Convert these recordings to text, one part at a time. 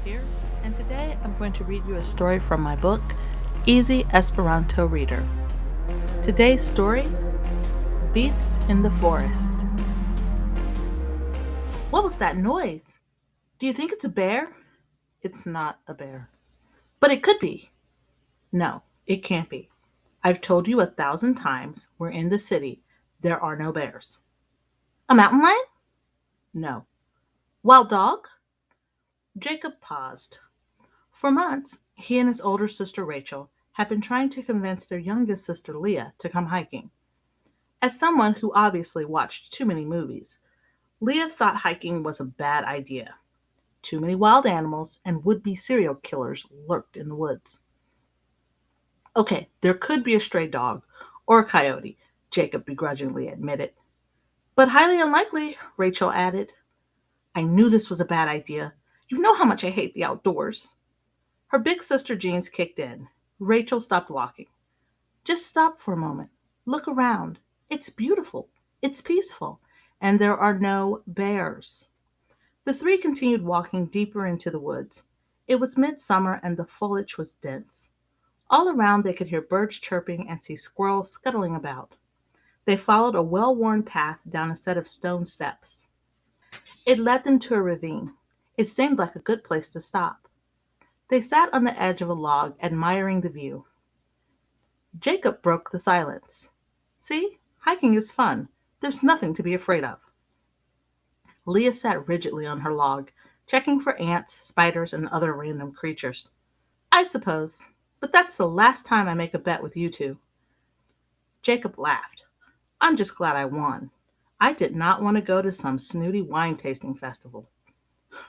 here, and today I'm going to read you a story from my book, Easy Esperanto Reader. Today's story, Beast in the Forest. What was that noise? Do you think it's a bear? It's not a bear. But it could be. No, it can't be. I've told you 1,000 times we're in the city. There are no bears. A mountain lion? No. Wild dog? Jacob paused. For months, he and his older sister Rachel had been trying to convince their youngest sister Leah to come hiking. As someone who obviously watched too many movies, Leah thought hiking was a bad idea. Too many wild animals and would be serial killers lurked in the woods. Okay, there could be a stray dog or a coyote, Jacob begrudgingly admitted. But highly unlikely, Rachel added. I knew this was a bad idea. You know how much I hate the outdoors. Her big sister genes kicked in. Rachel stopped walking. Just stop for a moment. Look around. It's beautiful. It's peaceful. And there are no bears. The three continued walking deeper into the woods. It was midsummer and the foliage was dense. All around they could hear birds chirping and see squirrels scuttling about. They followed a well-worn path down a set of stone steps. It led them to a ravine. It seemed like a good place to stop. They sat on the edge of a log, admiring the view. Jacob broke the silence. See, hiking is fun. There's nothing to be afraid of. Leah sat rigidly on her log, checking for ants, spiders, and other random creatures. I suppose, but that's the last time I make a bet with you two. Jacob laughed. I'm just glad I won. I did not want to go to some snooty wine tasting festival.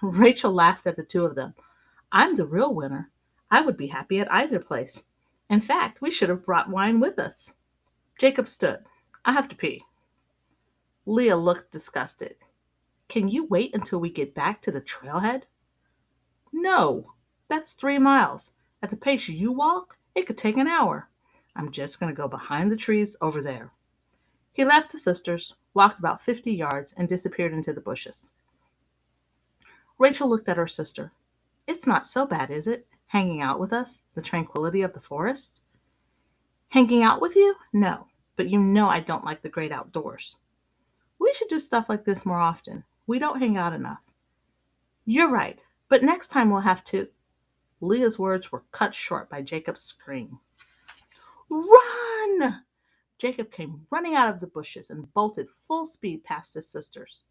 Rachel laughed at the two of them. I'm the real winner. I would be happy at either place. In fact, we should have brought wine with us. Jacob stood. I have to pee. Leah looked disgusted. Can you wait until we get back to the trailhead? No, that's 3 miles. At the pace you walk, it could take an hour. I'm just going to go behind the trees over there. He left the sisters, walked about 50 yards, and disappeared into the bushes. Rachel looked at her sister. It's not so bad, is it? Hanging out with us, the tranquility of the forest? Hanging out with you? No, but you know I don't like the great outdoors. We should do stuff like this more often. We don't hang out enough. You're right, but next time we'll have to. Leah's words were cut short by Jacob's scream. Run! Jacob came running out of the bushes and bolted full speed past his sisters.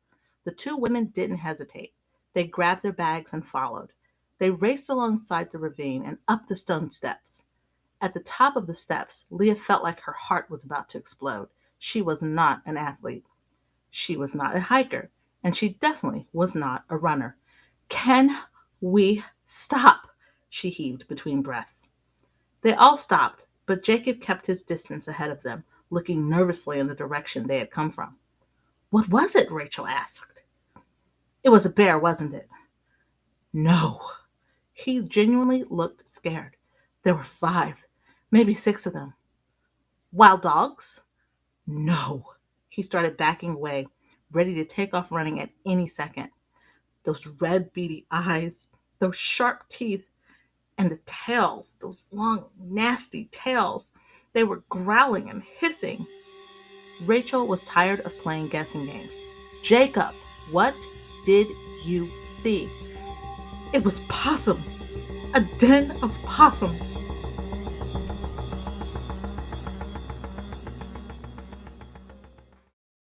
The two women didn't hesitate. They grabbed their bags and followed. They raced alongside the ravine and up the stone steps. At the top of the steps, Leah felt like her heart was about to explode. She was not an athlete. She was not a hiker. And she definitely was not a runner. Can we stop? She heaved between breaths. They all stopped, but Jacob kept his distance ahead of them, looking nervously in the direction they had come from. What was it? Rachel asked. It was a bear, wasn't it? No. He genuinely looked scared. There were 5, maybe 6 of them. Wild dogs? No. He started backing away, ready to take off running at any second. Those red, beady eyes, those sharp teeth, and the tails, those long, nasty tails. They were growling and hissing. Rachel was tired of playing guessing games. Jacob, what did you see? It was possum. A den of possum.